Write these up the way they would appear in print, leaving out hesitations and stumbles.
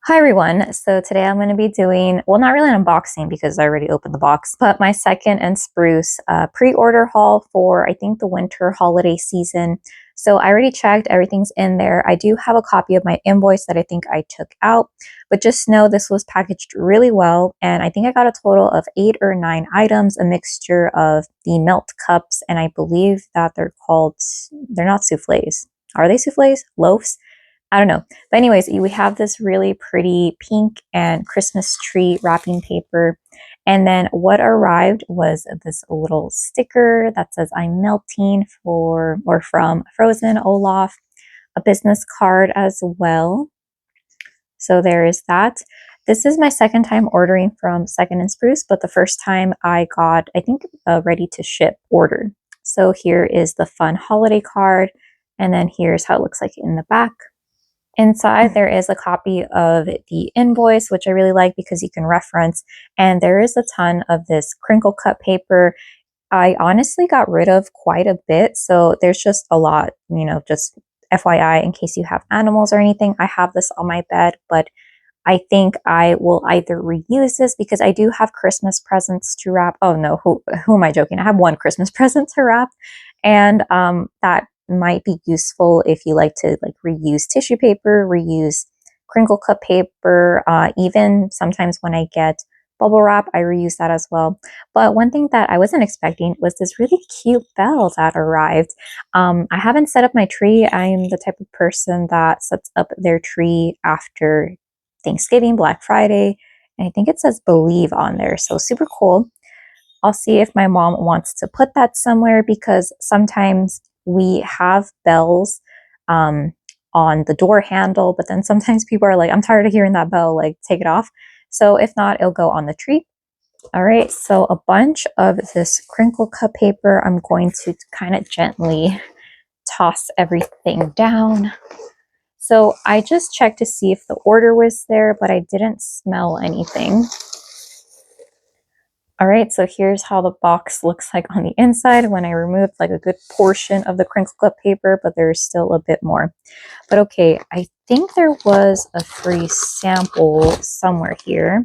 Hi everyone. So today I'm going to be doing, well, not really an unboxing because I already opened the box, but my Second and Spruce pre-order haul for, I think, the winter holiday season. So I already checked, everything's in there. I do have a copy of my invoice that I think I took out, but just know this was packaged really well. And I think I got a total of 8 or 9 items, a mixture of the melt cups, and I believe that they're not souffles. Are they souffles? Loaves? I don't know. But anyways, we have this really pretty pink and Christmas tree wrapping paper. And then what arrived was this little sticker that says I'm melting for or from Frozen Olaf, a business card as well. So there is that. This is my second time ordering from Second and Spruce, but the first time I got, I think, a ready to ship order. So here is the fun holiday card. And then here's how it looks like in the back. Inside, there is a copy of the invoice, which I really like because you can reference, and there is a ton of this crinkle cut paper. I honestly got rid of quite a bit, so there's just a lot, just FYI, in case you have animals or anything. I have this on my bed, but I think I will either reuse this because I do have Christmas presents to wrap. Oh no, who am I joking? I have one Christmas present to wrap, and that might be useful if you like to reuse tissue paper, reuse crinkle cut paper. Even sometimes when I get bubble wrap, I reuse that as well. But one thing that I wasn't expecting was this really cute bell that arrived. I haven't set up my tree. I'm the type of person that sets up their tree after Thanksgiving, Black Friday, and I think it says Believe on there. So super cool. I'll see if my mom wants to put that somewhere because sometimes we have bells on the door handle, but then sometimes people are like, I'm tired of hearing that bell, like take it off. So if not, it'll go on the tree. All right, so a bunch of this crinkle cut paper, I'm going to kind of gently toss everything down. So I just checked to see if the order was there, but I didn't smell anything. All right, so here's how the box looks like on the inside when I removed like a good portion of the crinkle cut paper, but there's still a bit more. But okay, I think there was a free sample somewhere here,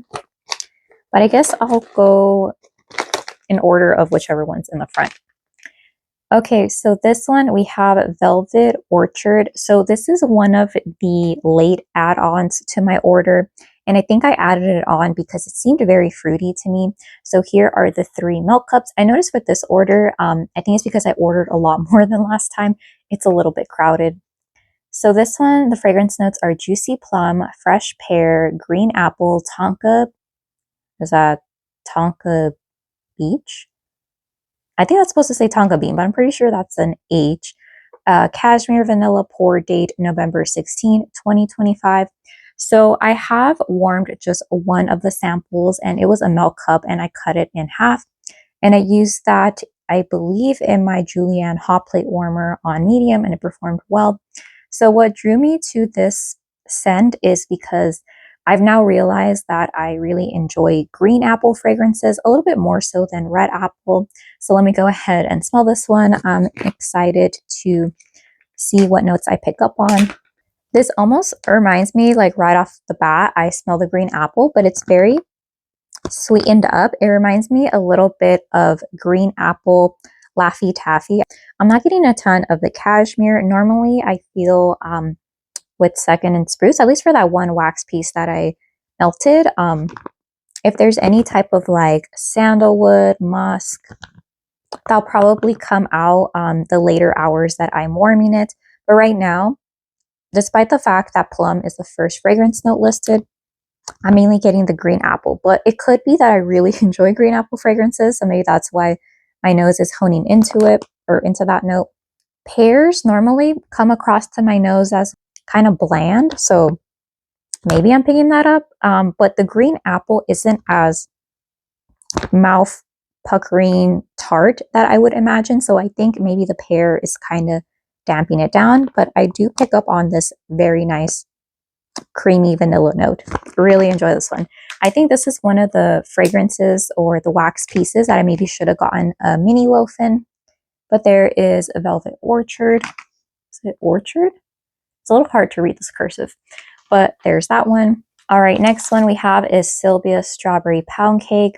but I guess I'll go in order of whichever one's in the front. Okay, so this one we have Velvet Orchard. So this is one of the late add-ons to my order. And I think I added it on because it seemed very fruity to me. So here are the 3 milk cups. I noticed with this order, I think it's because I ordered a lot more than last time. It's a little bit crowded. So this one, the fragrance notes are juicy plum, fresh pear, green apple, tonka. Is that tonka beach? I think that's supposed to say tonka bean, but I'm pretty sure that's an H. Cashmere vanilla pour date November 16, 2025. So I have warmed just one of the samples and it was a milk cup and I cut it in half. And I used that, I believe, in my Julienne hot plate warmer on medium and it performed well. So what drew me to this scent is because I've now realized that I really enjoy green apple fragrances a little bit more so than red apple. So let me go ahead and smell this one. I'm excited to see what notes I pick up on. This almost reminds me, like right off the bat, I smell the green apple, but it's very sweetened up. It reminds me a little bit of green apple Laffy Taffy. I'm not getting a ton of the cashmere. Normally, I feel with Second and Spruce, at least for that one wax piece that I melted, if there's any type of like sandalwood, musk, that'll probably come out the later hours that I'm warming it. But right now, despite the fact that plum is the first fragrance note listed, I'm mainly getting the green apple. But it could be that I really enjoy green apple fragrances, so maybe that's why my nose is honing into it or into that note. Pears normally come across to my nose as kind of bland, so maybe I'm picking that up. But the green apple isn't as mouth puckering tart that I would imagine, so I think maybe the pear is kind of damping it down, but I do pick up on this very nice creamy vanilla note. Really enjoy this one. I think this is one of the fragrances or the wax pieces that I maybe should have gotten a mini loaf in, but there is a Velvet Orchard. Is it Orchard? It's a little hard to read this cursive, but there's that one. All right, next one we have is Sylvia's Strawberry Pound Cake.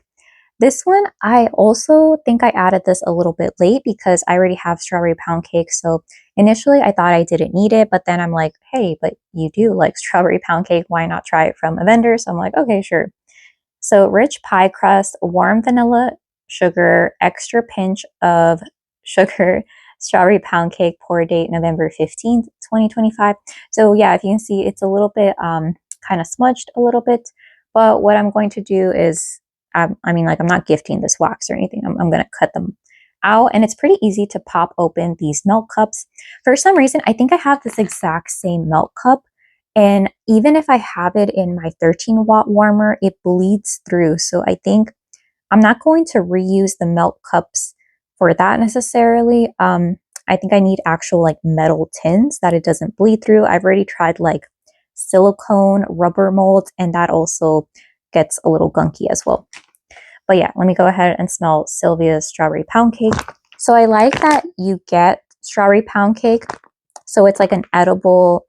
This one, I also think I added this a little bit late because I already have strawberry pound cake. So initially I thought I didn't need it, but then I'm like, hey, but you do like strawberry pound cake. Why not try it from a vendor? So I'm like, okay, sure. So rich pie crust, warm vanilla sugar, extra pinch of sugar, strawberry pound cake, pour date November 15th, 2025. So yeah, if you can see, it's a little bit kind of smudged a little bit. But what I'm going to do is, I mean, like I'm not gifting this wax or anything. I'm going to cut them out. And it's pretty easy to pop open these melt cups. For some reason, I think I have this exact same melt cup. And even if I have it in my 13-watt warmer, it bleeds through. So I think I'm not going to reuse the melt cups for that necessarily. I think I need actual like metal tins that it doesn't bleed through. I've already tried like silicone rubber molds, and that also gets a little gunky as well. But yeah, let me go ahead and smell Sylvia's Strawberry Pound Cake. So I like that you get strawberry pound cake. So it's like an edible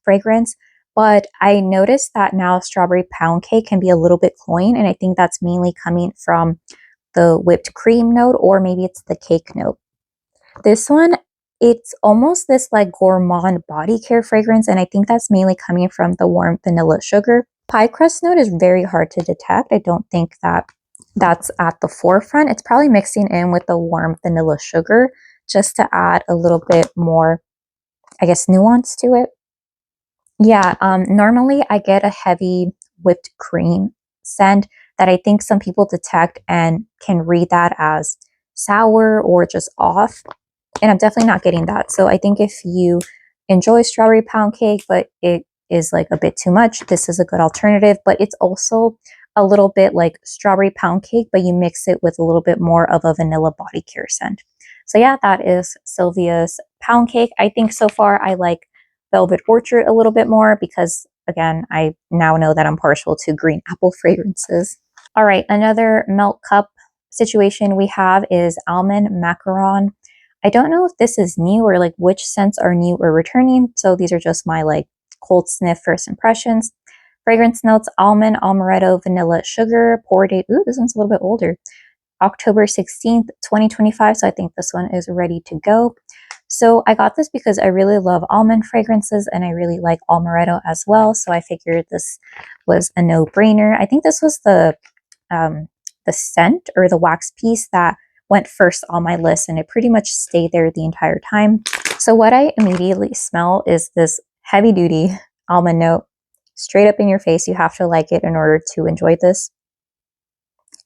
fragrance. But I noticed that now strawberry pound cake can be a little bit cloying. And I think that's mainly coming from the whipped cream note, or maybe it's the cake note. This one, it's almost this like gourmand body care fragrance. And I think that's mainly coming from the warm vanilla sugar. Pie crust note is very hard to detect. I don't think that that's at the forefront. It's probably mixing in with the warm vanilla sugar just to add a little bit more, I guess, nuance to it. Yeah, normally I get a heavy whipped cream scent that I think some people detect and can read that as sour or just off. And I'm definitely not getting that. So I think if you enjoy strawberry pound cake, but it is like a bit too much, this is a good alternative. But it's also a little bit like strawberry pound cake, but you mix it with a little bit more of a vanilla body care scent. So yeah, that is Sylvia's pound cake. I think so far I like Velvet Orchard a little bit more because, again, I now know that I'm partial to green apple fragrances. All right, another melt cup situation we have is almond macaron. I don't know if this is new or like which scents are new or returning. So these are just my like cold sniff first impressions. Fragrance notes: almond, amaretto, vanilla, sugar. Pour date, ooh, this one's a little bit older. October 16th, 2025. So I think this one is ready to go. So I got this because I really love almond fragrances and I really like amaretto as well. So I figured this was a no-brainer. I think this was the scent or the wax piece that went first on my list, and it pretty much stayed there the entire time. So what I immediately smell is this heavy-duty almond note, straight up in your face. You have to like it in order to enjoy this.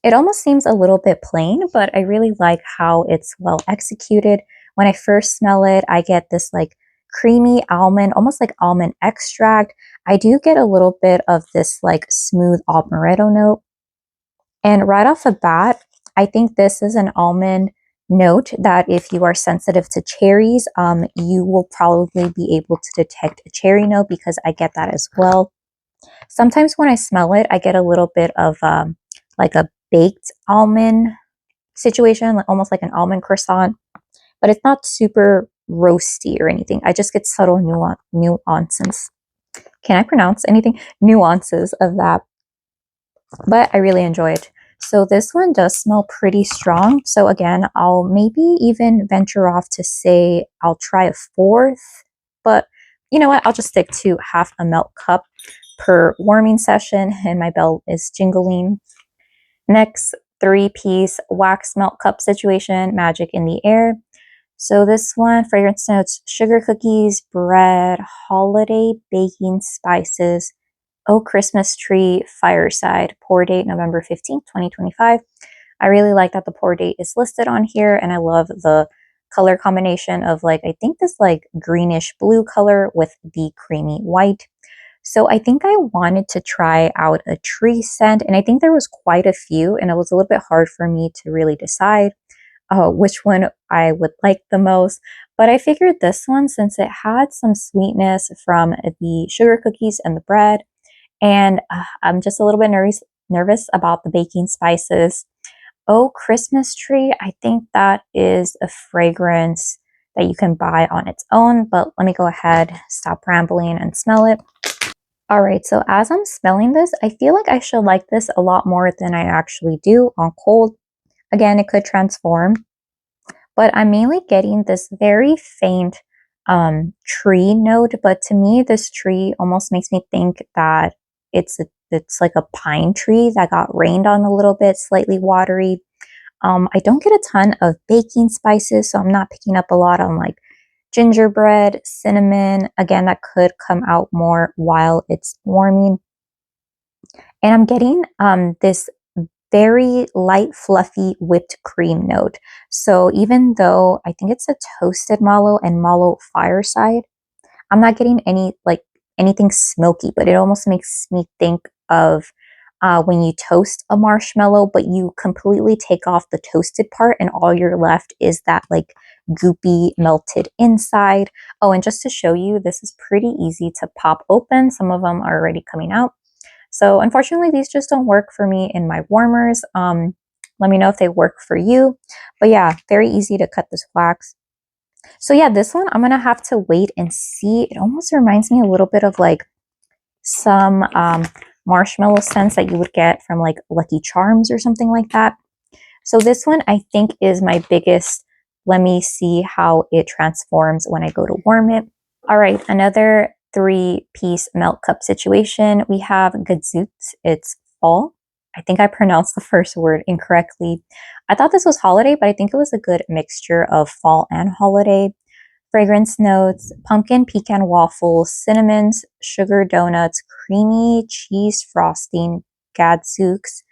It almost seems a little bit plain, but I really like how it's well executed. When I first smell it, I get this like creamy almond, almost like almond extract. I do get a little bit of this like smooth amaretto note. And right off the bat, I think this is an almond note that if you are sensitive to cherries, you will probably be able to detect a cherry note because I get that as well. Sometimes when I smell it, I get a little bit of like a baked almond situation, like almost like an almond croissant, but it's not super roasty or anything. I just get subtle nuances. Can I pronounce anything? Nuances of that. But I really enjoy it. So this one does smell pretty strong. So again, I'll maybe even venture off to say I'll try a fourth, but you know what? I'll just stick to half a melt cup per warming session, and my bell is jingling. Next, 3-piece wax melt cup situation, magic in the air. So this one, fragrance notes: sugar cookies, bread, holiday baking spices, oh Christmas tree, fireside. Pour date November 15th, 2025. I really like that the pour date is listed on here, and I love the color combination of like, I think this like greenish blue color with the creamy white. So I think I wanted to try out a tree scent, and I think there was quite a few, and it was a little bit hard for me to really decide which one I would like the most. But I figured this one, since it had some sweetness from the sugar cookies and the bread, and I'm just a little bit nervous about the baking spices. Oh, Christmas tree. I think that is a fragrance that you can buy on its own, but let me go ahead, stop rambling, and smell it. All right, so as I'm smelling this, I feel like I should like this a lot more than I actually do on cold. Again, it could transform, but I'm mainly getting this very faint tree note. But to me, this tree almost makes me think that it's like a pine tree that got rained on a little bit, slightly watery. I don't get a ton of baking spices, so I'm not picking up a lot on like gingerbread, cinnamon. Again, that could come out more while it's warming. And I'm getting this very light, fluffy whipped cream note. So even though I think it's a toasted mallow and mallow fireside, I'm not getting any like anything smoky, but it almost makes me think of when you toast a marshmallow, but you completely take off the toasted part and all you're left is that like goopy melted inside. Oh, and just to show you, this is pretty easy to pop open. Some of them are already coming out. So unfortunately, these just don't work for me in my warmers. Let me know if they work for you. But yeah, very easy to cut this wax. So yeah, this one I'm gonna have to wait and see. It almost reminds me a little bit of like some marshmallow scents that you would get from like Lucky Charms or something like that. So this one I think is my biggest. Let me see how it transforms when I go to warm it. All right, another 3-piece melt cup situation. We have Gadzooks. It's fall. I think I pronounced the first word incorrectly. I thought this was holiday, but I think it was a good mixture of fall and holiday. Fragrance notes, pumpkin pecan waffles, cinnamons, sugar donuts, creamy cheese frosting, Gadzooks,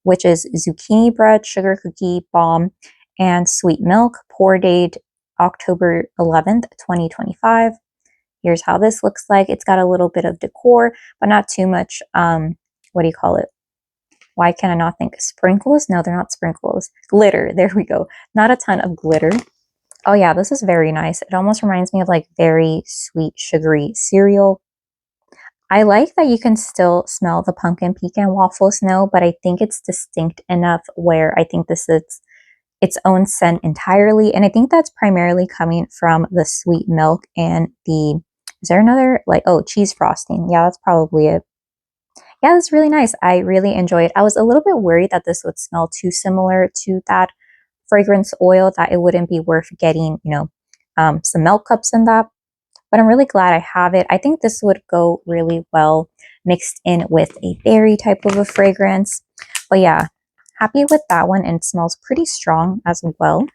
which is zucchini bread, sugar cookie, balm, and sweet milk. Pour date October 11th, 2025. Here's how this looks like. It's got a little bit of decor, but not too much, what do you call it? Why can I not think? Sprinkles? No, they're not sprinkles. Glitter. There we go. Not a ton of glitter. Oh yeah, this is very nice. It almost reminds me of like very sweet, sugary cereal. I like that you can still smell the pumpkin pecan waffle snow, but I think it's distinct enough where I think this is its own scent entirely. And I think that's primarily coming from the sweet milk and the, is there another, like, oh, cheese frosting. Yeah, that's probably it. Yeah, that's really nice. I really enjoy it. I was a little bit worried that this would smell too similar to that fragrance oil, that it wouldn't be worth getting, some milk cups in that. But I'm really glad I have it. I think this would go really well mixed in with a berry type of a fragrance. But yeah, happy with that one, and it smells pretty strong as well.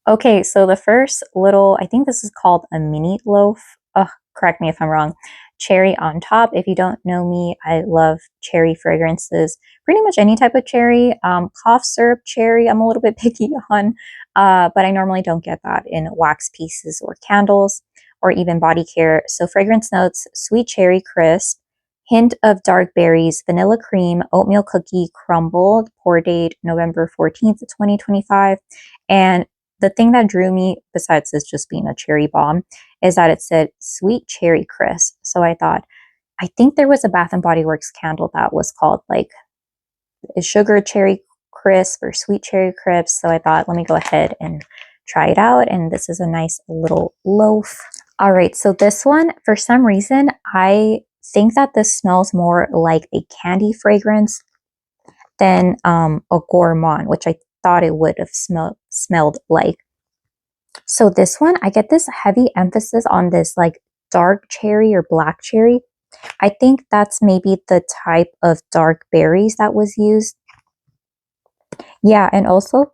Okay, so the first little, I think this is called a mini loaf. Oh, correct me if I'm wrong. Cherry on top. If you don't know me, I love cherry fragrances. Pretty much any type of cherry. Cough syrup cherry, I'm a little bit picky on, but I normally don't get that in wax pieces or candles or even body care. So fragrance notes, sweet cherry crisp, hint of dark berries, vanilla cream, oatmeal cookie crumbled, pour date November 14th, 2025. And the thing that drew me, besides this just being a cherry bomb, is that it said sweet cherry crisp. So I thought, I think there was a Bath and Body Works candle that was called like a sugar cherry crisp or sweet cherry crisp. So I thought, let me go ahead and try it out. And this is a nice little loaf. All right, so this one, for some reason, I think that this smells more like a candy fragrance than a gourmand, which I thought it would have smelled like. So this one, I get this heavy emphasis on this like dark cherry or black cherry. I think that's maybe the type of dark berries that was used. Yeah, and also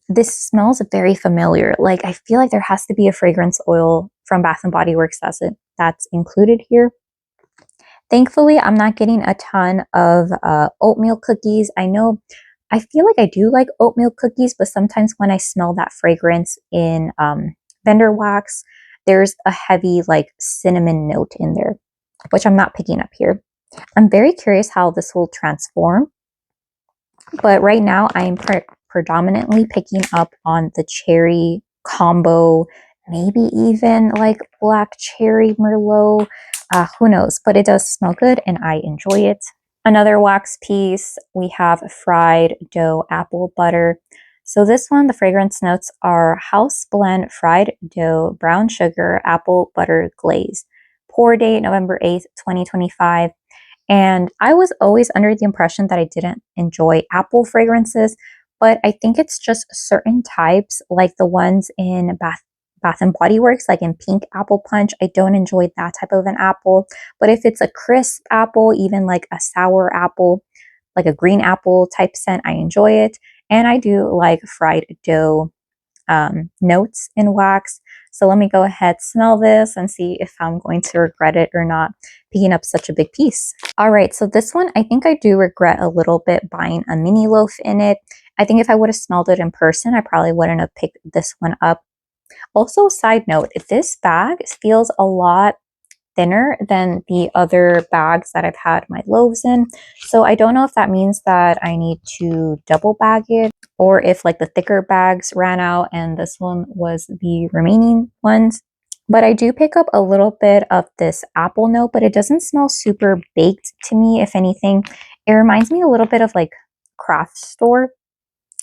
this smells very familiar. Like I feel like there has to be a fragrance oil from Bath and Body Works that's included here. Thankfully, I'm not getting a ton of oatmeal cookies. I feel like I do like oatmeal cookies, but sometimes when I smell that fragrance in vendor wax, there's a heavy like cinnamon note in there, which I'm not picking up here. I'm very curious how this will transform, but right now I'm predominantly picking up on the cherry combo, maybe even like black cherry Merlot. Who knows, but it does smell good and I enjoy it. Another wax piece, we have fried dough apple butter. So this one, the fragrance notes are house blend fried dough, brown sugar, apple butter glaze. Pour date November 8th, 2025. And I was always under the impression that I didn't enjoy apple fragrances, but I think it's just certain types, like the ones in Bath and Body Works, like in Pink Apple Punch. I don't enjoy that type of an apple. But if it's a crisp apple, even like a sour apple, like a green apple type scent, I enjoy it. And I do like fried dough notes in wax. So let me go ahead, smell this, and see if I'm going to regret it or not, picking up such a big piece. All right, so this one, I think I do regret a little bit buying a mini loaf in it. I think if I would have smelled it in person, I probably wouldn't have picked this one up. Also, side note, this bag feels a lot thinner than the other bags that I've had my loaves in. So I don't know if that means that I need to double bag it, or if like the thicker bags ran out and this one was the remaining ones. But I do pick up a little bit of this apple note, but it doesn't smell super baked to me. If anything, it reminds me a little bit of like craft store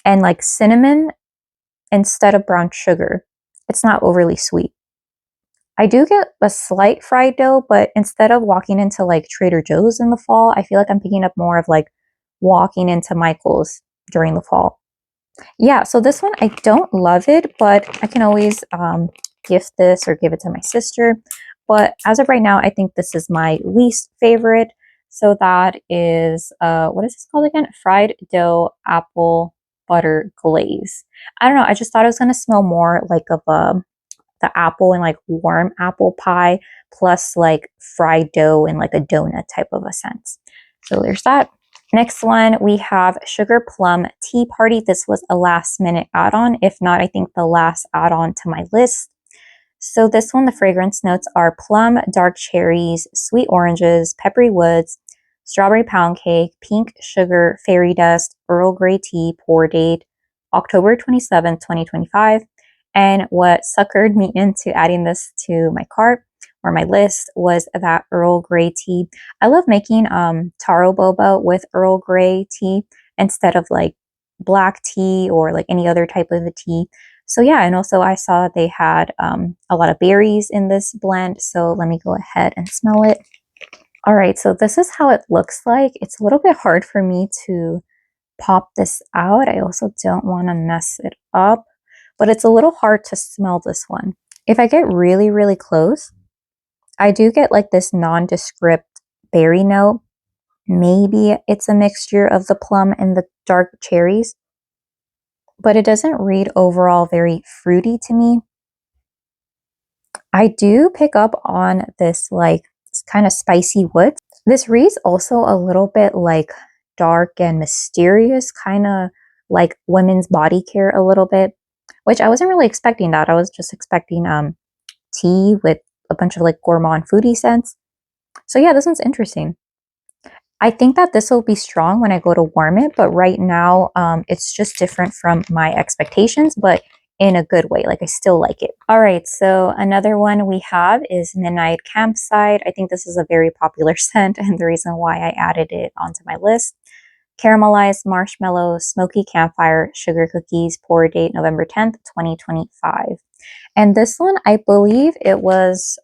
and like cinnamon instead of brown sugar. It's not overly sweet. I do get a slight fried dough, but instead of walking into like Trader Joe's in the fall, I feel like I'm picking up more of like walking into Michael's during the fall. Yeah, so this one, I don't love it, but I can always gift this or give it to my sister. But as of right now, I think this is my least favorite. So that is, what is this called again? Fried dough apple butter glaze. I don't know, I just thought it was going to smell more like of the apple and like warm apple pie plus like fried dough and like a donut type of a scent. So there's that. Next one, we have Sugar Plum Tea Party. This was a last minute add-on. If not, I think the last add-on to my list. So this one, the fragrance notes are plum, dark cherries, sweet oranges, peppery woods, strawberry pound cake, pink sugar, fairy dust, Earl Grey tea, pour date, October 27th, 2025. And what suckered me into adding this to my cart or my list was that Earl Grey tea. I love making taro boba with Earl Grey tea instead of like black tea or like any other type of a tea. So yeah, and also I saw that they had a lot of berries in this blend. So let me go ahead and smell it. All right, so this is how it looks like. It's a little bit hard for me to pop this out. I also don't want to mess it up, but it's a little hard to smell this one. If I get really, really close, I do get like this nondescript berry note. Maybe it's a mixture of the plum and the dark cherries, but it doesn't read overall very fruity to me. I do pick up on this like kind of spicy wood. This reads also a little bit like dark and mysterious, kind of like women's body care a little bit, which I wasn't really expecting that. I was just expecting tea with a bunch of like gourmand foodie scents. So yeah, this one's interesting. I think that this will be strong when I go to warm it, but right now it's just different from my expectations, but in a good way. Like I still like it. All right, so another one we have is Midnight Campsite. I think this is a very popular scent and the reason why I added it onto my list. Caramelized marshmallow, smoky campfire, sugar cookies, pour date November 10th, 2025. And this one, I believe it was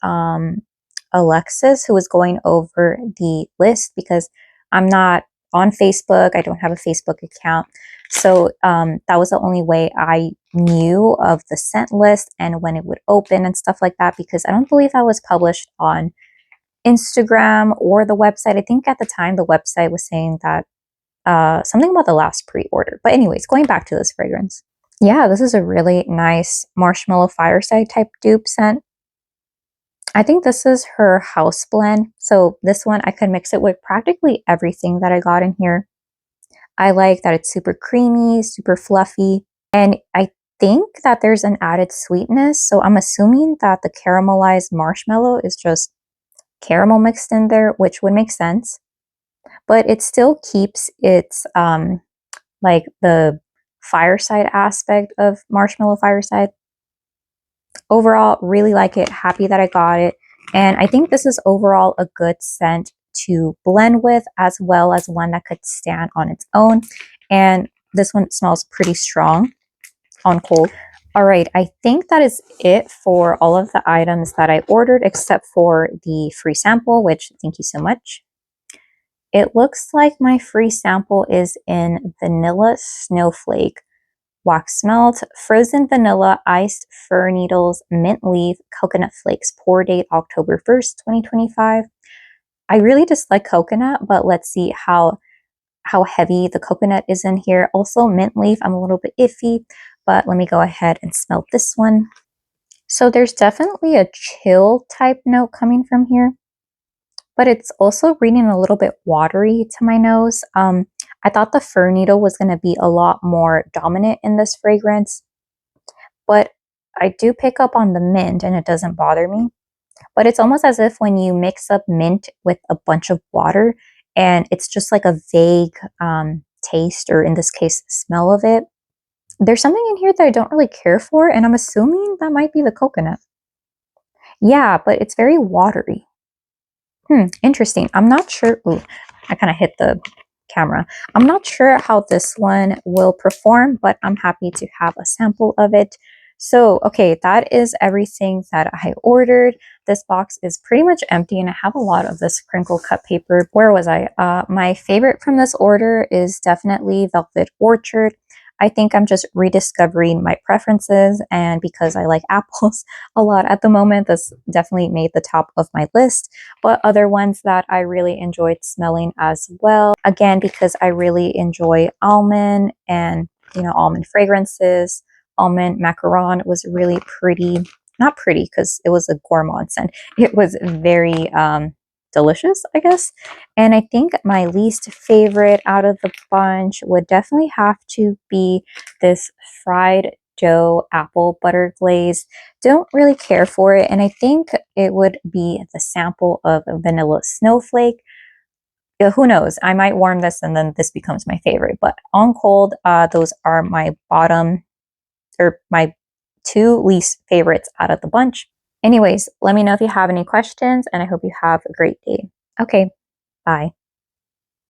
Alexis who was going over the list because I'm not on Facebook. I don't have a Facebook account. So that was the only way I knew of the scent list and when it would open and stuff like that, because I don't believe that was published on Instagram or the website. I think at the time the website was saying that something about the last pre-order. But anyways, going back to this fragrance. Yeah, this is a really nice marshmallow fireside type dupe scent. I think this is her house blend. So this one, I could mix it with practically everything that I got in here. I like that it's super creamy, super fluffy. And I think that there's an added sweetness. So I'm assuming that the caramelized marshmallow is just caramel mixed in there, which would make sense. But it still keeps its like the fireside aspect of marshmallow fireside. Overall, really like it. Happy that I got it. And I think this is overall a good scent to blend with, as well as one that could stand on its own. And this one smells pretty strong on cold. All right, I think that is it for all of the items that I ordered, except for the free sample, which thank you so much. It looks like my free sample is in vanilla snowflake, wax melt, frozen vanilla, iced fir needles, mint leaf, coconut flakes. Pour date October 1st, 2025. I really dislike coconut, but let's see how heavy the coconut is in here. Also, mint leaf, I'm a little bit iffy, but let me go ahead and smell this one. So there's definitely a chill type note coming from here, but it's also reading a little bit watery to my nose. I thought the fir needle was going to be a lot more dominant in this fragrance, but I do pick up on the mint and it doesn't bother me. But it's almost as if when you mix up mint with a bunch of water and it's just like a vague taste, or in this case, smell of it. There's something in here that I don't really care for, and I'm assuming that might be the coconut. Yeah, but it's very watery. Interesting. I'm not sure. Ooh, I kind of hit the camera. I'm not sure how this one will perform, but I'm happy to have a sample of it. So, okay, that is everything that I ordered. This box is pretty much empty, and I have a lot of this crinkle cut paper. Where was I? My favorite from this order is definitely Velvet Orchard. I think I'm just rediscovering my preferences, and because I like apples a lot at the moment, this definitely made the top of my list. But other ones that I really enjoyed smelling as well, again, because I really enjoy almond and, almond fragrances. Almond macaron was really pretty. Not pretty because it was a gourmand scent. It was very delicious, I guess. And I think my least favorite out of the bunch would definitely have to be this fried dough apple butter glaze. Don't really care for it, and I think it would be the sample of a vanilla snowflake. Who knows? I might warm this and then this becomes my favorite. But on cold, those are my bottom, or my two least favorites out of the bunch. Anyways, let me know if you have any questions, and I hope you have a great day. Okay, bye.